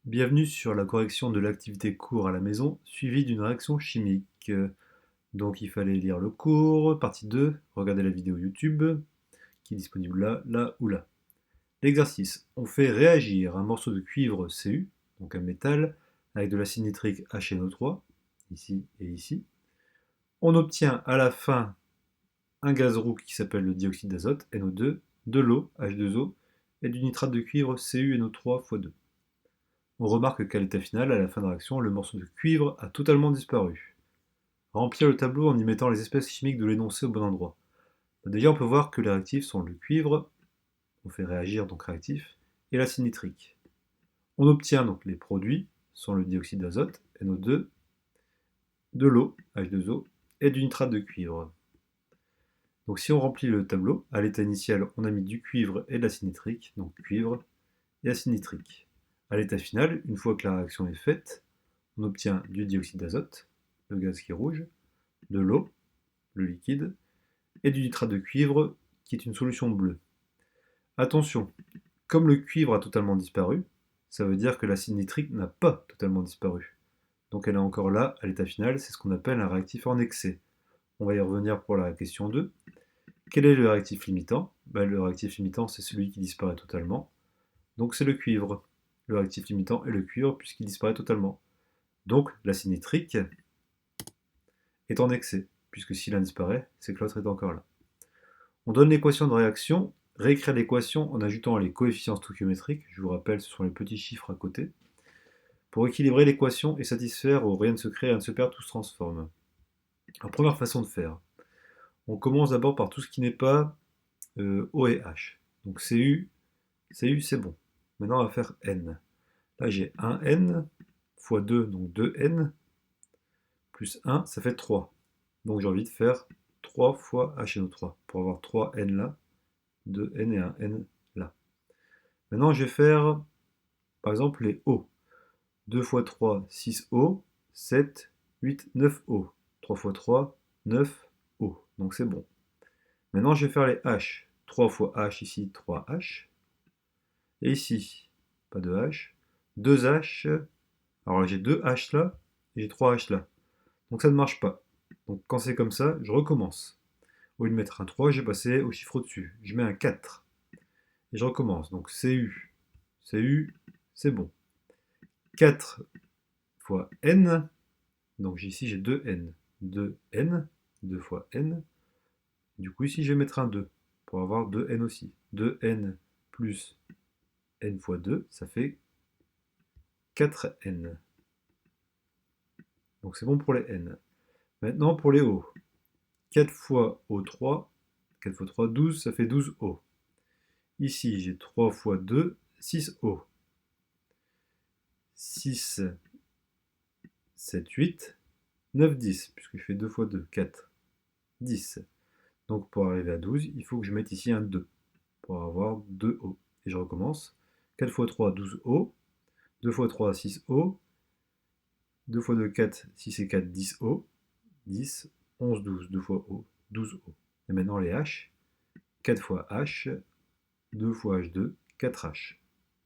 Bienvenue sur la correction de l'activité cours à la maison, suivie d'une réaction chimique. Donc il fallait lire le cours, partie 2, regarder la vidéo YouTube, qui est disponible là, là ou là. L'exercice, on fait réagir un morceau de cuivre Cu, donc un métal, avec de l'acide nitrique HNO3, ici et ici. On obtient à la fin un gaz roux qui s'appelle le dioxyde d'azote, NO2, de l'eau, H2O, et du nitrate de cuivre CuNO3 x 2. On remarque qu'à l'état final, à la fin de la réaction, le morceau de cuivre a totalement disparu. Remplir le tableau en y mettant les espèces chimiques de l'énoncé au bon endroit. Déjà, on peut voir que les réactifs sont le cuivre, on fait réagir donc réactif, et l'acide nitrique. On obtient donc les produits, sont le dioxyde d'azote, NO2, de l'eau, H2O, et du nitrate de cuivre. Donc si on remplit le tableau, à l'état initial, on a mis du cuivre et de l'acide nitrique, donc cuivre et acide nitrique. À l'état final, une fois que la réaction est faite, on obtient du dioxyde d'azote, le gaz qui est rouge, de l'eau, le liquide, et du nitrate de cuivre, qui est une solution bleue. Attention, comme le cuivre a totalement disparu, ça veut dire que l'acide nitrique n'a pas totalement disparu. Donc elle est encore là, à l'état final, c'est ce qu'on appelle un réactif en excès. On va y revenir pour la question 2. Quel est le réactif limitant? Le réactif limitant, c'est celui qui disparaît totalement. Donc c'est le cuivre. Le réactif limitant est le cuivre puisqu'il disparaît totalement. Donc l'acide nitrique est en excès, puisque si l'un disparaît, c'est que l'autre est encore là. On donne l'équation de réaction, réécrire l'équation en ajoutant les coefficients stoichiométriques, je vous rappelle, ce sont les petits chiffres à côté, pour équilibrer l'équation et satisfaire au rien ne se crée, rien ne se perd, tout se transforme. La première façon de faire, on commence d'abord par tout ce qui n'est pas O et H. Donc Cu c'est bon. Maintenant on va faire N. Là j'ai 1N fois 2, donc 2N, plus 1, ça fait 3. Donc j'ai envie de faire 3 fois HNO3 pour avoir 3N là, 2N et 1N là. Maintenant je vais faire par exemple les O. 2 fois 3, 6O, 7, 8, 9O. 3 fois 3, 9O. Donc c'est bon. Maintenant je vais faire les H. 3 fois H ici, 3H. Et ici, pas de H. 2H. Alors là j'ai 2H là et j'ai 3H là. Donc ça ne marche pas. Donc quand c'est comme ça, je recommence. Au lieu de mettre un 3, j'ai passé au chiffre au-dessus. Je mets un 4. Et je recommence. Donc Cu, c'est bon. 4 fois N. Donc ici j'ai 2N. 2N, 2 fois N. Du coup ici je vais mettre un 2 pour avoir 2N aussi. 2N plus N fois 2, ça fait 4N. Donc c'est bon pour les N. Maintenant pour les O. 4 fois O3, 4 fois 3, 12, ça fait 12O. Ici, j'ai 3 fois 2, 6O. 6, 7, 8, 9, 10, puisque je fais 2 fois 2, 4, 10. Donc pour arriver à 12, il faut que je mette ici un 2, pour avoir 2O. Et je recommence. 4 fois 3, 12O. 2 fois 3, 6O. 2 fois 2, 4, 6 et 4, 10O. 10, 11, 12, 2 fois O, 12O. Et maintenant les H. 4 fois H, 2 fois H2, 4H.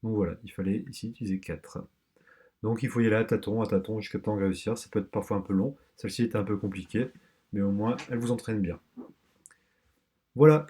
Donc voilà, il fallait ici utiliser 4. Donc il faut y aller à tâtons, jusqu'à temps de réussir. Ça peut être parfois un peu long. Celle-ci était un peu compliquée, mais au moins elle vous entraîne bien. Voilà,